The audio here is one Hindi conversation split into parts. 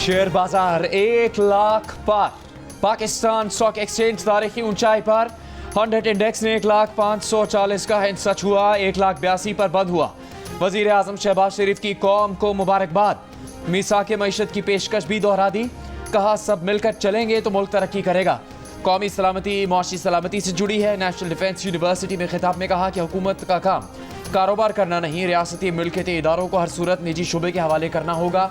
शेयर बाजार 1 लाख पार। पाकिस्तान स्टॉक एक्सचेंज तारीखी ऊंचाई पर। 100 इंडेक्स ने 1,540 का सच हुआ, 1,82,000 पर बंद हुआ। वजीर आजम शहबाज शरीफ की कौम को मुबारकबाद। मीसाक मईशत की पेशकश भी दोहरा दी। कहा सब मिलकर चलेंगे तो मुल्क तरक्की करेगा। कौमी सलामती मुआशी सलामती से जुड़ी है। नेशनल डिफेंस यूनिवर्सिटी में खिताब में कहा कि हुकूमत का काम कारोबार करना नहीं, रियासती मिल्कियती इदारों को हर सूरत निजी शुबे के हवाले करना होगा।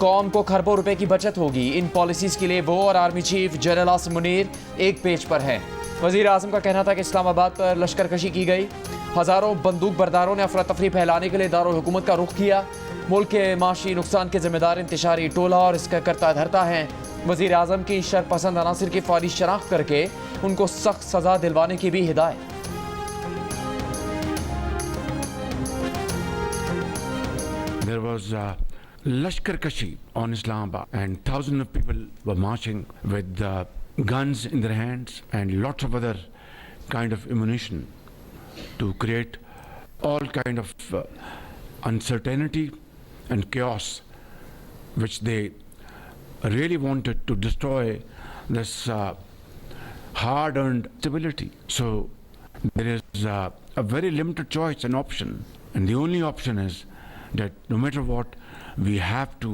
कौम को खरबों रुपए की बचत होगी। इन पॉलिसीज के लिए वो और army chief general Asim Munir एक पेज पर हैं। वजीर आजम का कहना था कि इस्लामाबाद पर लश्कर कशी की गई। हज़ारों बंदूक बरदारों ने अफरा तफरी फैलाने के लिए दारुल हुकूमत का रुख किया। मुल्क के माशी नुकसान के जिम्मेदार इंतशारी टोला और इसका करता धरता है। वजीर आजम की शरपसंद अनासिर की फौरी शनाख्त करके उनको सख्त सजा दिलवाने की भी हिदायत। There was Lashkar Kashi on Islamabad, and thousands of people were marching with guns in their hands and lots of other kind of ammunition to create all kind of uncertainty and chaos, which they really wanted to destroy this hard-earned stability. So there is a very limited choice and option, and the only option is that no matter what, we have to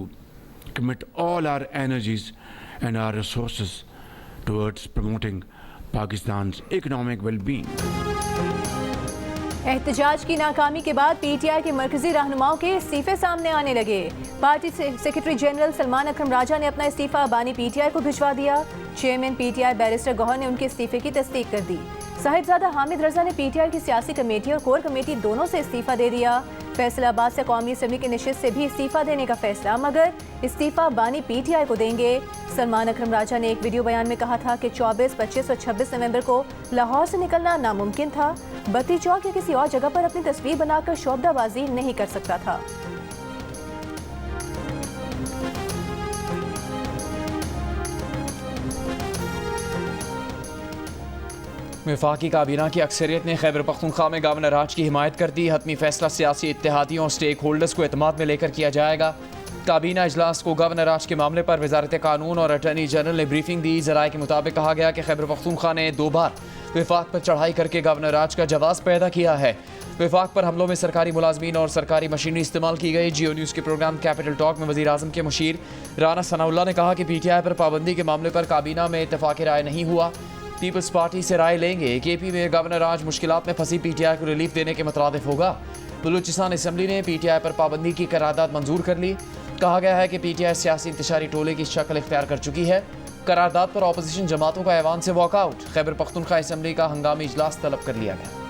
commit all our energies and our resources towards promoting Pakistan's economic well-being. एहतजाज की नाकामी के बाद पीटीआई के मरकजी रहनुमाओं के इस्तीफे सामने आने लगे। पार्टी सेक्रेटरी जनरल सलमान अकरम राजा ने अपना इस्तीफा बानी पीटीआई को भिजवा दिया। चेयरमैन पीटीआई बैरिस्टर गौहर ने उनके इस्तीफे की तस्दीक कर दी। साहिबजादा हामिद रजा ने पीटीआई की सियासी कमेटी और कोर कमेटी दोनों से इस्तीफा दे दिया। फैसलाबाद से कौमी असम्बली की नशिस्त से भी इस्तीफा देने का फैसला, मगर इस्तीफा बानी पीटीआई को देंगे। सलमान अकरम राजा ने एक वीडियो बयान में कहा था कि 24, 25 और 26 नवंबर को लाहौर से निकलना नामुमकिन था। बत्ती चौक या किसी और जगह पर अपनी तस्वीर बनाकर शोबदाबाजी नहीं कर सकता था। वफाकी काबीना की अक्सरियत ने खैबर पख्तूनख्वा में गवर्नर राज की हिमायत कर दी। हतमी फैसला सियासी इत्तेहादियों और स्टेक होल्डर्स को एतमाद में लेकर किया जाएगा। काबीना इजलास को गवर्नर राज के मामले पर वजारत कानून और अटर्नी जनरल ने ब्रीफिंग दी। ज़राए के मुताबिक कहा गया कि खैबर पख्तूनख्वा ने 2 बार वफाक पर चढ़ाई करके गवर्नर राज का जवाब पैदा किया है। वफाक पर हमलों में सरकारी मुलाजमीन और सरकारी मशीनरी इस्तेमाल की गई। जियो न्यूज़ के प्रोग्राम कैपिटल टॉक में वज़ीर आज़म के मुशीर राना सनाउल्लाह ने कहा कि पीटीआई पर पाबंदी के मामले पर काबीना में इत्तेफाक राय नहीं हुआ। पीपल्स पार्टी से राय लेंगे। केपी में गवर्नर राज मुश्किलात में फंसी पीटीआई को रिलीफ देने के मुतरादिफ होगा। बलूचिस्तान असम्बली ने पीटीआई पर पाबंदी की करारदाद मंजूर कर ली। कहा गया है कि पीटीआई सियासी इंतशारी टोले की शक्ल इख्तियार कर चुकी है। करारदाद पर अपोजिशन जमातों का ऐवान से वॉकआउट। खैबर पख्तूनख्वा असम्बली का हंगामी इजलास तलब कर लिया गया।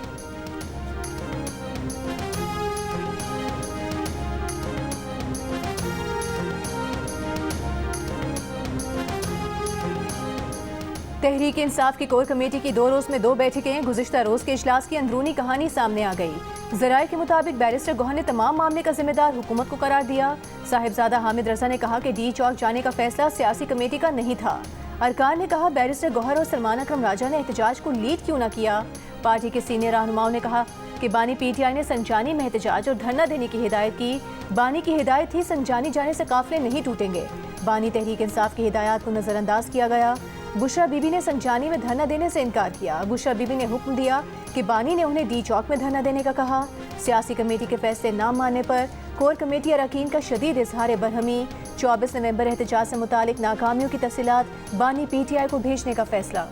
तहरीक इंसाफ की कोर कमेटी की 2 रोज में 2 बैठकें। गुज़िश्ता रोज के इजलास की अंदरूनी कहानी सामने आ गई। ज़राए के मुताबिक बैरिस्टर गौहर ने तमाम मामले का जिम्मेदार हुकूमत को करार दिया। साहिबजादा हामिद रजा ने कहा कि डी चौक जाने का फैसला सियासी कमेटी का नहीं था। अरकान ने कहा बैरिस्टर गौहर और सलमान अकरम राजा ने एहतजाज को लीड क्यों न किया। पार्टी के सीनियर रहनुमाओं ने कहा कि बानी पीटीआई ने संजानी में एहतजाज और धरना देने की हिदायत की। बानी की हिदायत थी संजानी जाने से काफिले नहीं टूटेंगे। बानी तहरीक इंसाफ की हिदायत को नजरअंदाज किया गया। बुशरा बीबी ने संजानी में धरना देने से इनकार किया। बुशरा बीबी ने हुक्म दिया कि बानी ने उन्हें डी चौक में धरना देने का कहा। सियासी कमेटी के फैसले ना मानने पर कोर कमेटी अरकान का शदीद इजहार बरहमी। 24 नवंबर एहतजाज से मुतालिक नाकामियों की तफसीलात बानी पीटीआई को भेजने का फैसला।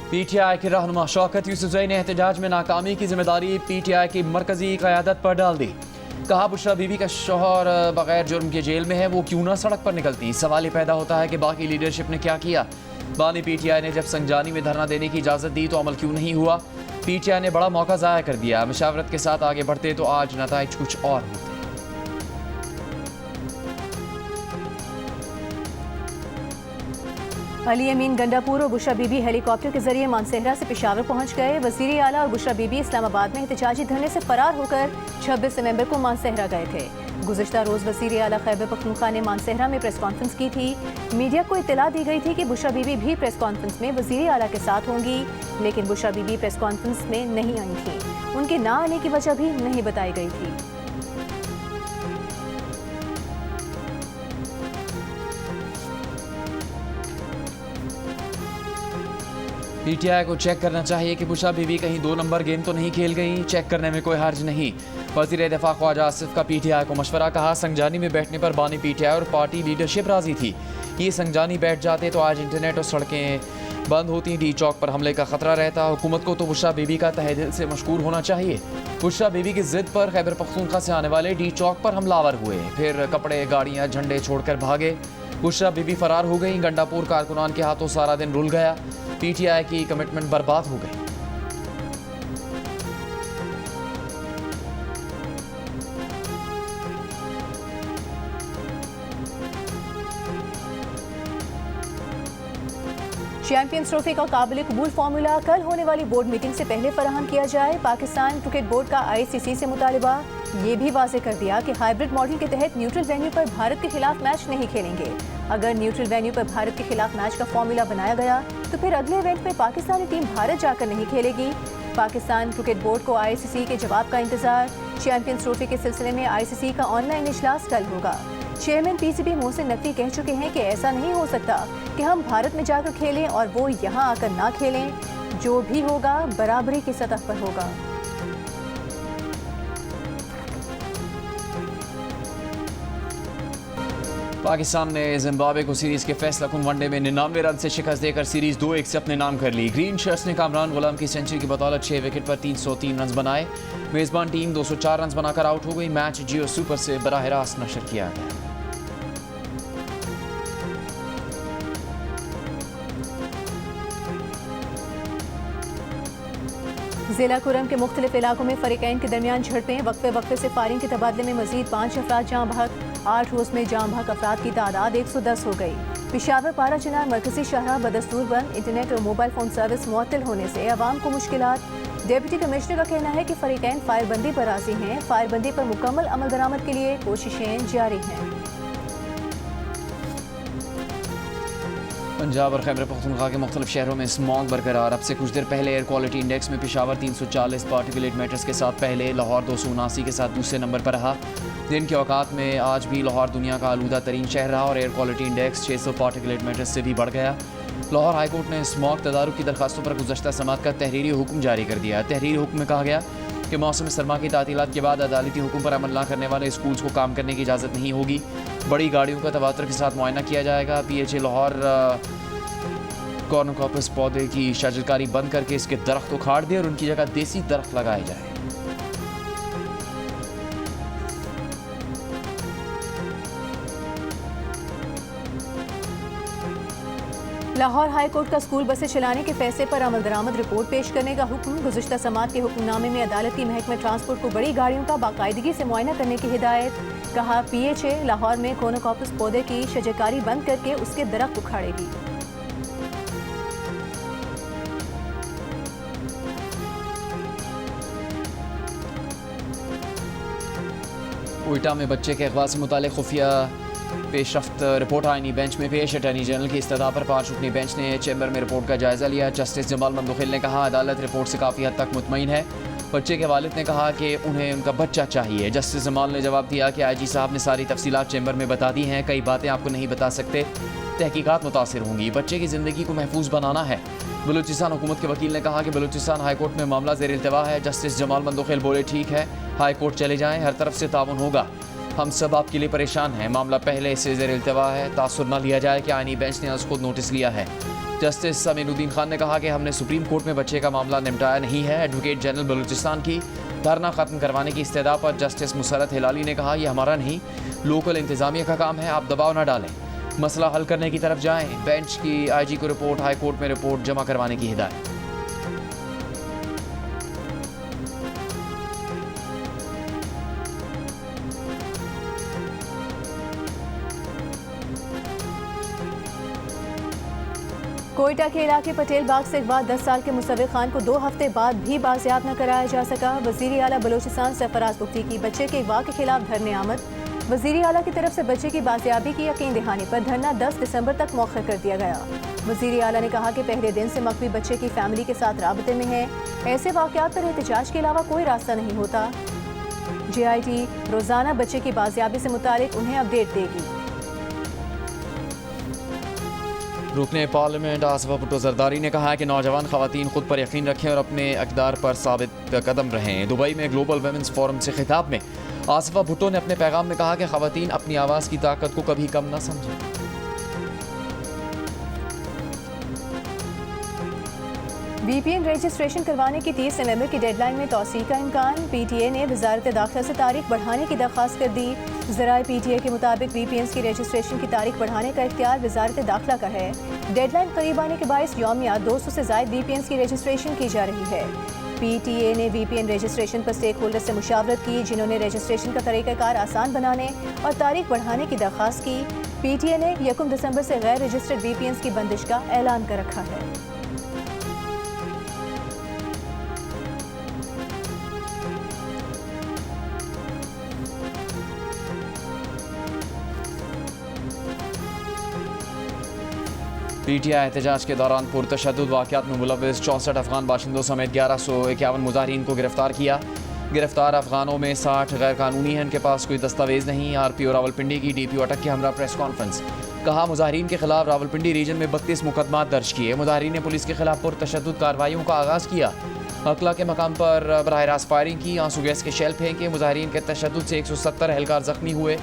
पीटीआई के रहनुमा शौकत यूसुफजई ने एहतजाज में नाकामी की जिम्मेदारी पीटीआई की मरकजी क़यादत पर डाल दी। कहा बुशरा बीबी का शौहर बगैर जुर्म के जेल में है, वो क्यों ना सड़क पर निकलती। सवाल ये पैदा होता है कि बाकी लीडरशिप ने क्या किया। बानी पीटीआई ने जब संजानी में धरना देने की इजाज़त दी तो अमल क्यों नहीं हुआ। पीटीआई ने बड़ा मौका ज़ाया कर दिया। मशावरत के साथ आगे बढ़ते तो आज नताइज कुछ और होते। अली अमीन गंडापुर और बुशरा बीबी हेलीकॉप्टर के जरिए मानसेहरा से पेशावर पहुंच गए। वजीर आला और बुशरा बीबी इस्लामाबाद में एहतजाजी धरने से फरार होकर 26 नवंबर को मानसेहरा गए थे। गुज़िश्ता रोज़ वज़ीर आला खैबर पख्तूनख्वा ने मानसहरा में प्रेस कॉन्फ्रेंस की थी। मीडिया को इत्तला दी गई थी कि बुशरा बीबी भी प्रेस कॉन्फ्रेंस में वज़ीर आला के साथ होंगी, लेकिन बुशरा बीबी प्रेस कॉन्फ्रेंस में नहीं आई थी। उनके ना आने की वजह भी नहीं बताई गई थी। पीटीआई को चेक करना चाहिए कि बुशरा बीबी कहीं 2 नंबर गेम तो नहीं खेल गई। चेक करने में कोई हर्ज नहीं। वज़ीर दिफा ख्वाजा आसिफ का पीटीआई को मशवरा। कहा, संगजानी में बैठने पर बानी पीटीआई और पार्टी लीडरशिप राजी थी। ये संगजानी बैठ जाते तो आज इंटरनेट और सड़कें बंद होती। डी चौक पर हमले का खतरा रहता। हुकूमत को तो बुशरा बीबी का तहे दिल से मशकूर होना चाहिए। बुशरा बीबी की जिद पर खैबर पख्तूनख्वा से आने वाले डी चौक पर हमलावर हुए, फिर कपड़े गाड़ियाँ झंडे छोड़कर भागे। बुशरा बीबी फरार हो गई। गंडापुर कारकुनान के हाथों सारा दिन रुल गया। पीटीआई की कमिटमेंट बर्बाद हो गई। चैंपियंस ट्रॉफी का काबिल कबूल फार्मूला कल होने वाली बोर्ड मीटिंग से पहले फराहम किया जाए। पाकिस्तान क्रिकेट बोर्ड का ICC से मुतालिबा। ये भी वाज़ेह कर दिया कि हाइब्रिड मॉडल के तहत न्यूट्रल वेन्यू पर भारत के खिलाफ मैच नहीं खेलेंगे। अगर न्यूट्रल वेन्यू पर भारत के खिलाफ मैच का फार्मूला बनाया गया तो फिर अगले इवेंट में पाकिस्तानी टीम भारत जाकर नहीं खेलेगी। पाकिस्तान क्रिकेट बोर्ड को ICC के जवाब का इंतजार। चैंपियंस ट्रॉफी के सिलसिले में ICC का ऑनलाइन इजलास कल होगा। चेयरमैन PCB मोहसिन नकवी कह चुके हैं कि ऐसा नहीं हो सकता कि हम भारत में जाकर खेलें और वो यहाँ आकर ना खेलें। जो भी होगा बराबरी की सतह पर होगा। पाकिस्तान ने जिम्बाब्वे को सीरीज के फैसला कुन वनडे में 99 रन से शिकस्त देकर सीरीज 2-1 से अपने नाम कर ली। ग्रीन शर्ट्स ने कामरान गुलाम की सेंचुरी की बदौलत 6 विकेट पर 303 रन बनाए। मेजबान टीम 204 रन बनाकर आउट हो गई। मैच जियो सुपर से बराह रास्त नशर किया गया। जिला कुरम के मुख्तलिफ इलाकों में फरीकैन के दरमियान झड़पें। वक्फे वक्फे से फायरिंग के तबादले में मजीद 5 अफराद जाँ बहक। 8 रोज में जाँ बहक अफराद की तादाद 110 हो गई। पेशावर पारा चिनार मरकजी शाहरा बदस्तूर बंद। इंटरनेट और मोबाइल फ़ोन सर्विस मुअत्तल होने से अवाम को मुश्किलात। डिप्टी कमिश्नर का कहना है कि फरीकैन फायरबंदी पर राजी हैं। फायरबंदी पर मुकम्मल अमल दरामद के लिए कोशिशें जारी हैं। पंजाब और खैबर पख्तूनख्वा के मुख्तलिफ शहरों में स्मॉग बरकरार। अब से कुछ देर पहले एयर क्वालिटी इंडेक्स में पेशावर 340 पार्टिकुलेट मैटर्स के साथ पहले, लाहौर 279 के साथ दूसरे नंबर पर रहा। दिन के औकात में आज भी लाहौर दुनिया का आलूदा तरीन शहर रहा और air quality index 600 particulate matters से भी बढ़ गया। लाहौर हाईकोर्ट ने स्मॉग तदारुक की दरखास्तों पर गुज़श्ता समात का तहरीरी हुक्म जारी कर दिया। तहरीरी हुक्म में कहा गया कि मौसम सरमा की तातीलात के बाद अदालती हुक्म पर अमल न करने वाले स्कूल्स को काम करने की इजाज़त नहीं होगी। बड़ी गाड़ियों का तवातर के साथ मुआयना किया जाएगा। PHA लाहौर कॉर्नोकॉपस पौधे की शजरकारी बंद करके इसके दरख्त उखाड़ दे और उनकी जगह देसी दरख्त लगाए जाए। लाहौर हाई कोर्ट का स्कूल बसें चलाने के फैसले पर अमल दरामद रिपोर्ट पेश करने का हुक्म। गुज़श्ता समात के हुक्मनामे में अदालत की महकमा ट्रांसपोर्ट को बड़ी गाड़ियों का बाकायदगी से मुआयना करने की हिदायत। कहा, PHA लाहौर में कॉर्नोकॉपस पौधे की शजरकारी बंद करके उसके दरख्त उखाड़ेगी। कोयटा में बच्चे के अगवा से मुतालिक खुफिया पेशरफ्त रिपोर्ट आईनी बेंच में पेश। अटॉर्नी जनरल की इस्तदा पर 5 रुकनी बेंच ने चैम्बर में रिपोर्ट का जायजा लिया। जस्टिस जमाल मंदोखिल ने कहा, अदालत रिपोर्ट से काफ़ी हद तक मुतमईन है। बच्चे के वालिद ने कहा कि उन्हें उनका बच्चा चाहिए। जस्टिस जमाल ने जवाब दिया कि IG साहब ने सारी तफसीलात चैम्बर में बता दी हैं, कई बातें आपको नहीं बता सकते, तहकीकात मुतासिर होंगी। बच्चे की ज़िंदगी को महफूज बनाना है। बलूचिस्तान हुकूमत के वकील ने कहा कि बलूचिस्तान हाई कोर्ट में मामला ज़ेर इल्तवा है। जस्टिस जमाल मंदोखिल बोले, ठीक है, हाई कोर्ट चले जाएँ, हर तरफ से ताउन होगा, हम सब आपके लिए परेशान हैं। मामला पहले से ज़ेर इल्तवा है, तासुर न लिया जाए कि आईनी बेंच ने खुद नोटिस लिया है। जस्टिस अमीनुद्दीन खान ने कहा कि हमने सुप्रीम कोर्ट में बच्चे का मामला निपटाया नहीं है। एडवोकेट जनरल बलूचिस्तान की धरना ख़त्म करवाने की इस्तदा पर जस्टिस मुसरत हिलाली ने कहा, यह हमारा नहीं, लोकल इंतज़ामिया का काम है, आप दबाव न डालें, मसला हल करने की तरफ जाएँ। बेंच की IG को रिपोर्ट हाई कोर्ट में रिपोर्ट जमा करवाने की हिदायत। कोयटा के इलाके पटेल बाग से अगवा 10 साल के मुसव्विर खान को 2 हफ्ते बाद भी बाजियाब न कराया जा सका। वज़ीर आला बलोचिस्तान सरफराज बुख्ती की बच्चे के अगवा के खिलाफ धरने आमद। वज़ीर आला की तरफ से बच्चे की बाजियाबी की यकीन दहानी पर धरना 10 दिसंबर तक मौखर कर दिया गया। वज़ीर आला ने कहा कि पहले दिन से मकवी बच्चे की फैमिली के साथ राबते में है। ऐसे वाक़यात पर एहतजाज के अलावा कोई रास्ता नहीं होता। JIT रोज़ाना बच्चे की बाजियाबी से मुतालिक उन्हें अपडेट देगी। रुकने पार्लियामेंट आसिफा भुट्टो जरदारी ने कहा है कि नौजवान खवातीन खुद पर यकीन रखें और अपने अक़दार पर साबित कदम रहें। दुबई में ग्लोबल वुमेन्स फोरम से खिताब में आसिफा भुट्टो ने अपने पैगाम में कहा कि खवातीन अपनी आवाज़ की ताकत को कभी कम न समझें। VPN रजिस्ट्रेशन करवाने की 30 नवंबर की डेडलाइन में तौसीह का इम्कान। PTA ने वजारत दाखिला से तारीख बढ़ाने की दरख्वास्त कर दी। ज़राए PTA के मुताबिक VPNs की रजिस्ट्रेशन की तारीख बढ़ाने का इख्तियार वजारत दाखिला का है। डेडलाइन करीब आने के बायस यौमिया 200 से ज़ायद VPNs की रजिस्ट्रेशन की जा रही है। PTA ने VPN रजिस्ट्रेशन पर स्टेक होल्डर से मुशावरत की, जिन्होंने रजिस्ट्रेशन का तरीक़ाकार आसान बनाने और तारीख बढ़ाने की दरख्वास्त की। PTA ने 1 दिसंबर से गैर रजिस्टर्ड VPNs की बंदिश का ऐलान कर रखा है। PTI एहतजाज के दौरान पुरतशद्दुद वाक़यात में मुलव्विस 64 अफगान बाशिंदों समेत 1151 मुजाहिरीन को गिरफ्तार किया। गिरफ्तार अफगानों में 60 गैर कानूनी हैं, इनके पास कोई दस्तावेज़ नहीं। RPO रावलपिंडी की DPO अटक के हमरा प्रेस कॉन्फ्रेंस। कहा मुजाहिरीन के खिलाफ रावलपिंडी रीजन में 32 मुकदमात दर्ज किए। मुजाहिरीन ने पुलिस के खिलाफ पुरतशद्दुद कार्रवाइयों का आगाज़ किया। अकला के मकाम पर बराह रास्त फायरिंग की, आंसू गैस के शेल फेंके। मुजाहिरीन के तशद्दुद से 170 एहलकार जख्मी हुए,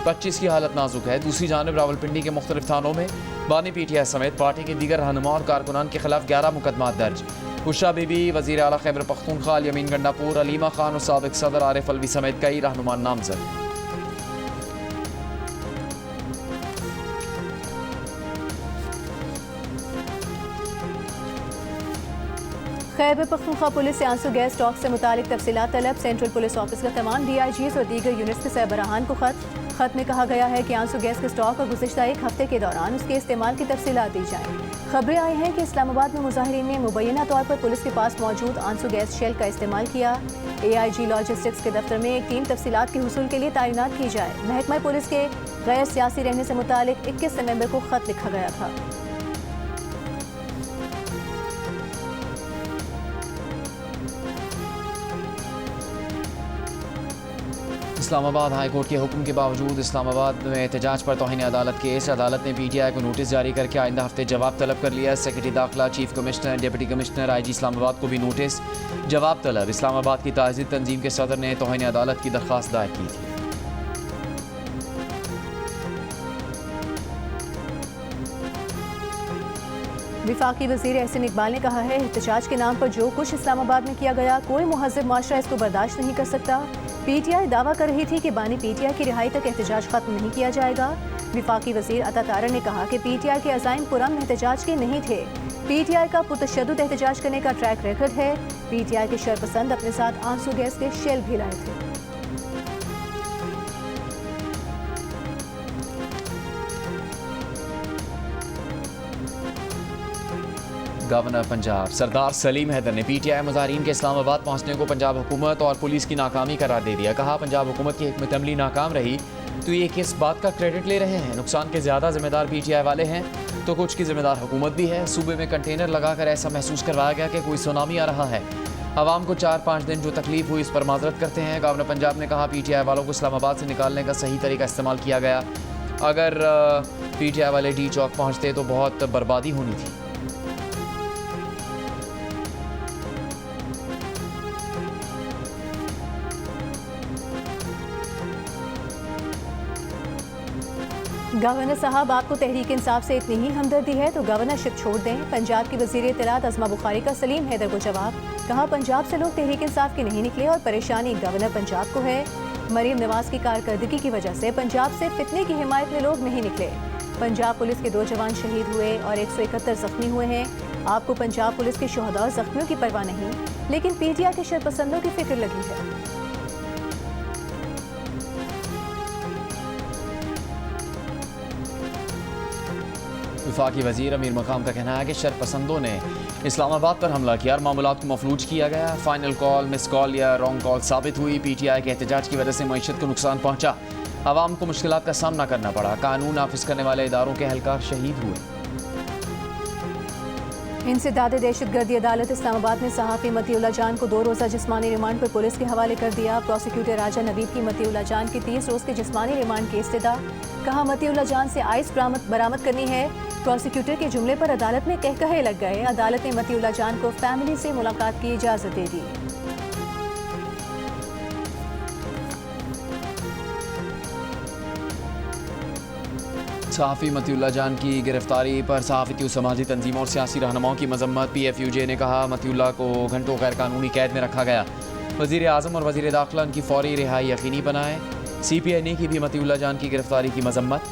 25 की हालत नाजुक है। दूसरी जानब रावलपिंडी के मुख्तलिफ थानों में बानी PTI समेत पार्टी के दीगर रहनुमा और कारकुनान के खिलाफ 11 मुकदमात दर्ज। उषा बीबी, वज़ीर आला खैबर पख्तूनख्वा यमीन गंडापुर, अलीमा खान और साबिक सदर आरिफ अलवी समेत कई रहनुमा नामजद। खैबर पख्तूनख्वा पुलिस से आंसू गैस स्टॉक से मुतालिक तफसीलात तलब। सेंट्रल पुलिस ऑफिस का तमाम DIGs और दीगर यूनिट्स के सरबराहान को खत में कहा गया है कि आंसू गैस के स्टॉक और गुज़िश्ता एक हफ्ते के दौरान उसके इस्तेमाल की तफसीलात दी जाएँ। खबरें आई हैं कि इस्लामाबाद में मुजाहिरीन ने मुबैना तौर पर पुलिस के पास मौजूद आंसू गैस शेल का इस्तेमाल किया। AIG लॉजिस्टिक्स के दफ्तर में एक टीम तफसीलात के हुसूल के लिए तैनात की जाए। महकमा पुलिस के गैर सियासी रहने से मुतालिक 21 नवंबर को खत लिखा गया था। इस्लामाबाद हाई कोर्ट के हुक्म के बावजूद इस्लामाबाद में एहतजाज पर तौहीन अदालत केस। अदालत ने PTI को नोटिस जारी करके आइंदा हफ्ते जवाब तलब कर लिया। सेक्रेटरी दाखिला, chief commissioner, deputy commissioner, IG Islamabad को भी नोटिस जवाब तलब। इस्लामाबाद की ताज़ीद तंजीम के सदर ने तौहीन अदालत की दरख्वास्त दायर की थी। विफाकी वज़ीर एहसन इकबाल ने कहा है, एहतजाज के नाम पर जो कुछ इस्लामाबाद में किया गया, कोई मुहज़्ज़ब माशरा इसको बर्दाश्त नहीं कर सकता। PTI दावा कर रही थी कि बानी PTI की रिहाई तक एहतजाज खत्म नहीं किया जाएगा। विफाकी वज़ीर अता तारा ने कहा कि PTI के अज़ाइम पुरअमन एहतजाज के नहीं थे। PTI का पुरतशद्दुद एहतजाज करने का ट्रैक रिकॉर्ड है। PTI के शरपसंद अपने साथ आंसू गैस के शेल भी लाए थे। गवर्नर पंजाब सरदार सलीम हैदर ने PTI मुजाहिरीन के इस्लामाबाद पहुंचने को पंजाब हुकूमत और पुलिस की नाकामी करार दे दिया। कहा पंजाब हुकूमत की हिकमत अमली नाकाम रही तो ये किस बात का क्रेडिट ले रहे हैं। नुकसान के ज़्यादा जिम्मेदार PTI वाले हैं तो कुछ की जिम्मेदार हुकूमत भी है। सूबे में कंटेनर लगाकर ऐसा महसूस करवाया गया कि कोई सुनामी आ रहा है। आवाम को 4-5 दिन जो तकलीफ हुई इस पर माजरत करते हैं। गवर्नर पंजाब ने कहा PTI वालों को इस्लामाबाद से निकालने का सही तरीका इस्तेमाल किया गया। अगर PTI वाले D चौक पहुँचते तो बहुत बर्बादी होनी थी। गवर्नर साहब, आपको तहरीक इंसाफ से इतनी ही हमदर्दी है तो गवर्नरशिप छोड़ दें। पंजाब की वज़ीर इत्तलात अज़मा बुखारी का सलीम हैदर को जवाब। कहा पंजाब से लोग तहरीक इंसाफ के नहीं निकले और परेशानी गवर्नर पंजाब को है। मरीम नवाज की कारकर्दगी की वजह से पंजाब से फितने की हिमायत में लोग नहीं निकले। पंजाब पुलिस के 2 जवान शहीद हुए और 171 जख्मी हुए हैं। आपको पंजाब पुलिस के शोहदा और जख्मियों की परवाह नहीं, लेकिन PTI के शरपसंदों की फिक्र लगी है। वफाकी वज़ीर अमीर मकाम का कहना है कि शरपसंदों ने इस्लामाबाद पर हमला किया और मामलात को मफलूज किया गया। फाइनल कॉल, मिस कॉल या रॉन्ग कॉल साबित हुई। PTI के एहतजाज की वजह से मईशत को नुकसान पहुंचा। आवाम को मुश्किलात का सामना करना पड़ा। कानून नाफिज करने वाले इदारों के एहलकार शहीद हुए। इंसदाद दहशतगर्दी अदालत इस्लामाबाद ने सहाफ़ी मतीउल्लाह जान को 2 रोज़ा जिस्मानी रिमांड पर पुलिस के हवाले कर दिया। प्रोसिक्यूटर राजा नवीद की मतीउल्लाह जान की 30 रोज़ के जिस्मानी रिमांड की इस्तदा। कहा मतीउल्लाह जान से आइस बरामद करनी है। प्रोसिक्यूटर के जुमले पर अदालत में कहकहे लग गए। अदालत ने मतीउल्लाह जान को फैमिली से मुलाकात की इजाज़त दे दी। सहाफ़ी मतीउल्लाह जान की गिरफ्तारी पर सहाफ़ती व समाजी तंजीमों और सियासी रहनुमाओं की मजम्मत। PFUJ ने कहा मतीउल्लाह को घंटों गैर कानूनी कैद में रखा गया। वज़ीर आज़म और वज़ीर दाखिला उनकी फौरी रिहाई यकीनी बनाए। CPI ने की भी मतीउल्लाह जान की गिरफ्तारी की मजम्मत।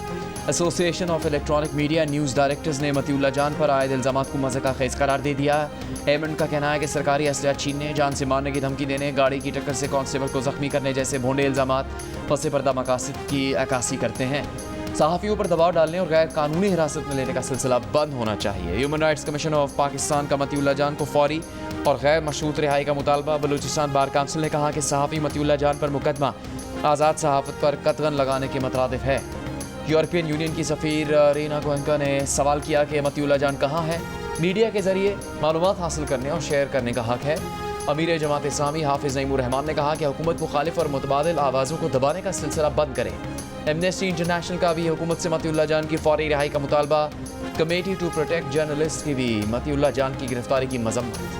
Association of electronic media news directors ने मतीउल्लाह जान पर आयद इल्ज़ामात को मज़ाक़ खेज़ करार दे दिया। हेमंड का कहना है कि सरकारी असलहा छीनने, जान से मारने की धमकी देने, गाड़ी की टक्कर से कांस्टेबल को जख्मी करने जैसे भोंडे इल्ज़ामात पसे पर्दा मकासद की अक्कासी करते हैं। सहाफ़ियों पर दबाव डालने और गैर कानूनी हिरासत में लेने का सिलसिला बंद होना चाहिए। Human rights commission of Pakistan का मतीउल्लाह जान को फौरी और गैर मशरूत रिहाई का मुतालबा। बलूचिस्तान बार काउंसिल ने कहा कि सहाफ़ी मतीउल्लाह जान पर मुकदमा आज़ाद सहाफ़त पर कतगन लगाने के मुतरादिफ है। यूरोपियन यूनियन की सफ़ीर रीना गोएंका ने सवाल किया कि मतीउल्लाह जान कहाँ है। मीडिया के ज़रिए मालूमात हासिल करने और शेयर करने का हक़ है। अमीर जमात इस्लामी हाफिज़ नईमुर रहमान ने कहा कि हुकूमत मुखालिफ और मुतबादिल आवाज़ों को दबाने का सिलसिला बंद करे। एमनेस्टी इंटरनेशनल का भी हुकूमत से मतीउल्लाह जान की फौरी रिहाई का मुतालबा। कमेटी टू प्रोटेक्ट जर्नलिस्ट की भी मतीउल्लाह जान की गिरफ्तारी की मजम्मत।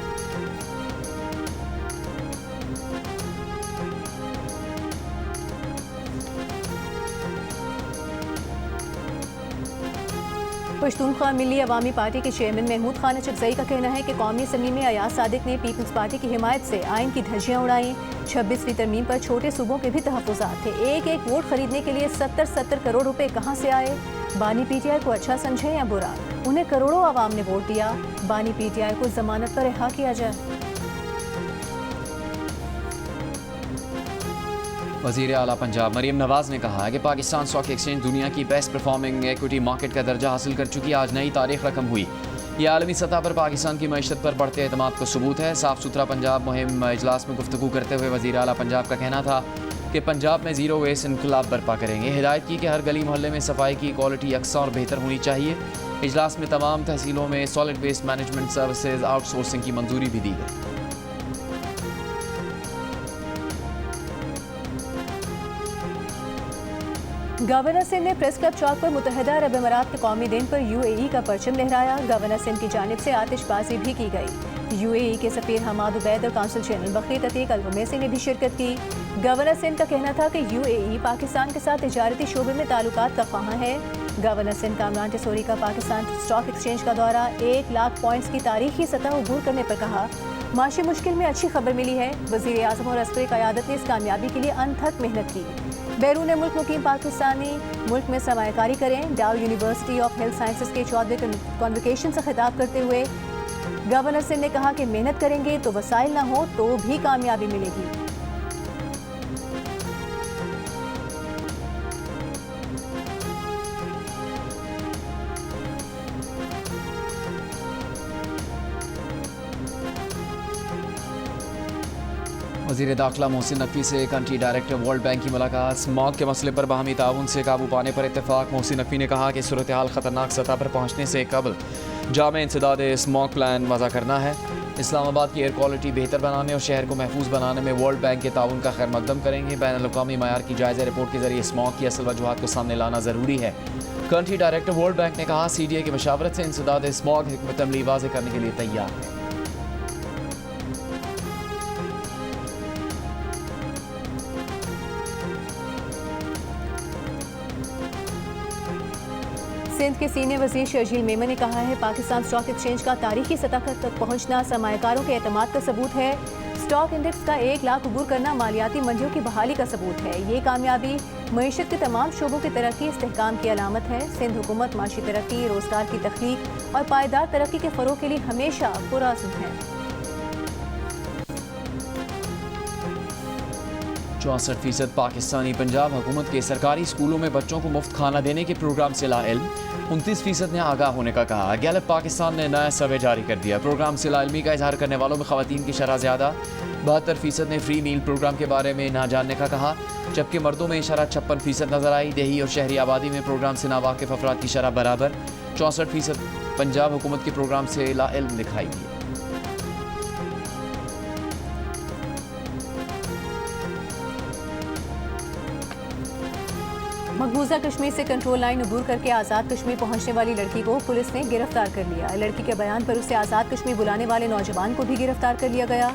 पश्तूनख्वा मिली अवामी पार्टी के चेयरमैन महमूद खान अचकज़ई का कहना है कि कौमी असम्बली में अयाज सादिक ने पीपल्स पार्टी की हिमायत से आइन की धज्जियाँ उड़ाई। 26वीं तरमीम पर छोटे सूबों के भी तहफ़्फ़ुज़ात थे। एक एक वोट खरीदने के लिए 70 करोड़ रुपए कहाँ से आए। बानी PTI को अच्छा समझे या बुरा, उन्हें करोड़ों आवाम ने वोट दिया। बानी PTI को जमानत पर रिहा किया जाए। वज़ीर आला पंजाब मरीम नवाज़ ने कहा कि पाकिस्तान स्टॉक एक्सचेंज दुनिया की बेस्ट परफॉर्मिंग इक्विटी मार्केट का दर्जा हासिल कर चुकी। आज नई तारीख रकम हुई। यह आलमी सतह पर पाकिस्तान की मईशत पर बढ़ते एतमाद को सबूत है। साफ़ सुथरा पंजाब मुहिम इजलास में गुफ्तगू करते हुए वज़ीर आला पंजाब का कहना था कि पंजाब में ज़ीरो वेस्ट इनकलाब बर्पा करेंगे। हिदायत की कि हर गली मोहल्ले में सफाई की क्वालिटी यकसा और बेहतर होनी चाहिए। इजलास में तमाम तहसीलों में solid waste management services outsourcing की मंजूरी भी दी गई। गवर्नर सिंध ने प्रेस क्लब चौक पर मुत्तहिदा अरब अमीरात के कौमी दिन पर UAE का परचम लहराया। गवर्नर सिंध की जानिब से आतिशबाजी भी की गई। UAE के सफीर हमाद उबैद और काउंसिल जनरल बखीर अतीक अल-रुमैसी ने भी शिरकत की। गवर्नर सिंध का कहना था कि UAE पाकिस्तान के साथ तिजारती शोबे में ताल्लुकात का ख्वाहां है। गवर्नर सिंध कामरान टिसोरी का पाकिस्तान स्टॉक एक्सचेंज का दौरा 1 लाख पॉइंट्स की तारीखी सतह उबूर करने पर कहा माशी मुश्किल में अच्छी खबर मिली है। वज़ीर आज़म और अस्करी क़यादत ने इस कामयाबी के लिए अनथक मेहनत की। बैरून मुल्क मुकीम पाकिस्तानी मुल्क में सरमायाकारी करें। डाउ यूनिवर्सिटी ऑफ हेल्थ साइंसेज के 14वें कॉन्वोकेशन से खिताब करते हुए गवर्नर सिंह ने कहा कि मेहनत करेंगे तो वसाइल ना हो तो भी कामयाबी मिलेगी। वज़ीर दाखिला मोहसिन नकवी से कंट्री डायरेक्टर वर्ल्ड बैंक की मुलाकात। स्मॉग के मसले पर बाहमी ताउन से काबू पाने पर इत्तेफाक। मोहसिन नकवी ने कहा कि सूरत हाल ख़तरनाक सतह पर पहुँचने से कबल जामे इंसदाद स्मॉग प्लान वज़ा करना है। इस्लामाबाद की एयर क्वालिटी बेहतर बनाने और शहर को महफूज बनाने में वर्ल्ड बैंक के ताउन का खैर मकदम करेंगे। बैन अल-अक़वामी मयार की जायज़ा रिपोर्ट के जरिए स्मॉग की असल वजूहात को सामने लाना ज़रूरी है। कंट्री डायरेक्टर वर्ल्ड बैंक ने कहा CDA की मशावरत से इंसदाद स्मॉग हिकमत अमली वाज़े करने के लिए तैयार है। सिंध के सीनियर वज़ीर शर्जील मेमन ने कहा है पाकिस्तान स्टॉक एक्सचेंज का तारीखी सतह तक पहुंचना सरमायाकारों के एतमाद का सबूत है। स्टॉक इंडेक्स का 1 लाख अबूर करना मालियाती मंडियों की बहाली का सबूत है। ये कामयाबी मईशत के तमाम शोबों की तरक्की इस्तेहकाम की अलामत है। सिंध हुकूमत माशी तरक्की, रोजगार की तख्लीक और पायदार तरक्की के फ़रोग़ के लिए हमेशा पुरअज़्म है। 64% पाकिस्तानी पंजाब हुकूमत के सरकारी स्कूलों में बच्चों को मुफ्त खाना देने के प्रोग्राम से लाइल्म। 29% ने आगाह होने का कहा। गैलप पाकिस्तान ने नया सर्वे जारी कर दिया। प्रोग्राम से लाइल्मी का इजहार करने वालों में ख़वातीन की शरह ज़्यादा। 72% ने फ्री मील प्रोग्राम के बारे में ना जानने का कहा, जबकि मर्दों में शरह 56% नजर आई। देही और शहरी आबादी में प्रोग्राम से नावाकिफ अफराद की शरह बराबर। 64% पंजाब हुकूमत के प्रोग्राम से लाइल्म दिखाई दिए। मकबूजा कश्मीर से कंट्रोल लाइन अबूर करके आज़ाद कश्मीर पहुंचने वाली लड़की को पुलिस ने गिरफ्तार कर लिया। लड़की के बयान पर उसे आज़ाद कश्मीर बुलाने वाले नौजवान को भी गिरफ्तार कर लिया गया।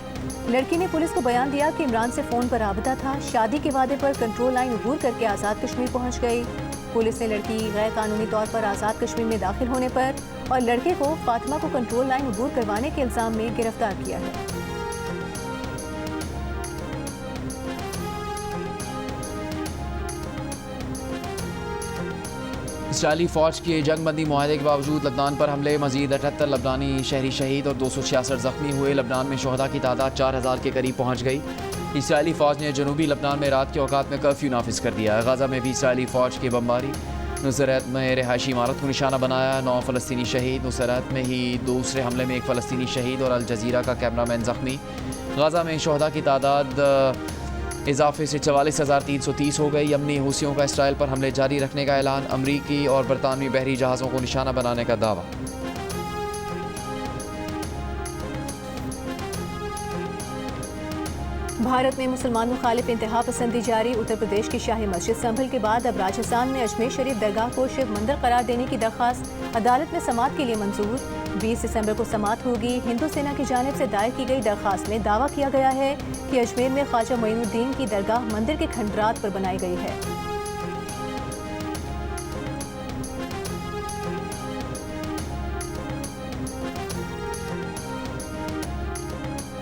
लड़की ने पुलिस को बयान दिया कि इमरान से फ़ोन पर राबता था, शादी के वादे पर कंट्रोल लाइन अबूर करके आज़ाद कश्मीर पहुँच गई। पुलिस ने लड़की गैर कानूनी तौर पर आज़ाद कश्मीर में दाखिल होने पर और लड़के को फातिमा को कंट्रोल लाइन अबूर करवाने के इल्ज़ाम में गिरफ्तार किया है। इसराइली फ़ौज के जंगबंदी मुआहदे के बावजूद लबनान पर हमले, मजीद 78 लबनानी शहरी शहीद और 266 जख्मी हुए। लबनान में शहदा की तादाद 4000 के करीब पहुँच गई। इसराइली फ़ौज ने जनूबी लबनान में रात के औकात में कर्फ्यू नाफिज कर दिया। गाज़ा में भी इसराइली फ़ौज की बमबारी, नुसरत में रिहायशी इमारत को निशाना बनाया। 9 फ़लस्तीनी शहीद। नुसरत में ही दूसरे हमले में 1 फ़लस्तीनी शहीद और अल जज़ीरा का कैमरामैन जख्मी। गाज़ा में शहदा की तादाद इजाफे से 44,330 हो गई। यमनी हूसियों का इसराइल पर हमले जारी रखने का ऐलान। अमरीकी और बरतानवी बहरी जहाज़ों को निशाना बनाने का दावा। भारत में मुसलमान मुखालिफ इंतहा पसंदी जारी। उत्तर प्रदेश की शाही मस्जिद संभल के बाद अब राजस्थान में अजमेर शरीफ दरगाह को शिव मंदिर करार देने की दरख्वास्त अदालत में समाअत के लिए मंजूर। 20 दिसंबर को समाअत होगी। हिंदू सेना की जानिब से दायर की गई दरख्वास्त में दावा किया गया है कि अजमेर में ख्वाजा मोइनुद्दीन की दरगाह मंदिर के खंडरात पर बनाई गई है।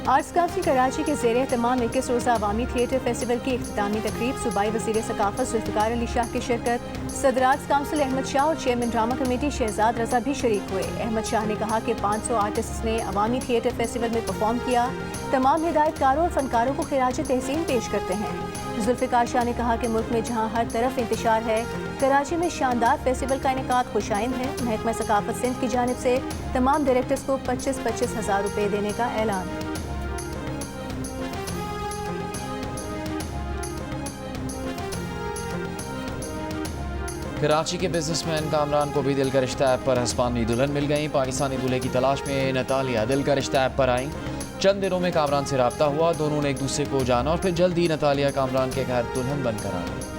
आर्ट्स काउंसिल कराची के ज़ेर एहतमाम 21 रोज़ा अवामी थिएटर फेस्टिवल की इख्तितामी तकरीब। सूबाई वज़ीर सकाफ़त जुल्फ़िकार अली शाह की शिरकत। सदर आर्ट्स काउंसिल अहमद शाह और चेयरमैन ड्रामा कमेटी शहजाद रजा भी शरीक हुए। अहमद शाह ने कहा कि 500 आर्टिस्ट ने अवामी थिएटर फेस्टिवल में परफॉर्म किया। तमाम हिदायतकारों और फनकारों को खिराज तहसीन पेश करते हैं। जुल्फ़िकार शाह ने कहा कि मुल्क में जहाँ हर तरफ इंतशार है, कराची में शानदार फेस्टिवल का इनेकाद खुशाइंद है। महकमा सकाफ़त सिंध की जानिब से तमाम डायरेक्टर्स को 25-25 हज़ार रुपये देने का ऐलान। कराची के बिजनेसमैन कामरान को भी दिल का रिश्ता ऐप पर हस्पानी दुल्हन मिल गई। पाकिस्तानी दूल्हे की तलाश में नतालिया दिल का रिश्ता ऐप पर आई। चंद दिनों में कामरान से रब्ता हुआ। दोनों ने एक दूसरे को जाना और फिर जल्द ही नतालिया कामरान के घर दुल्हन बनकर आ गई।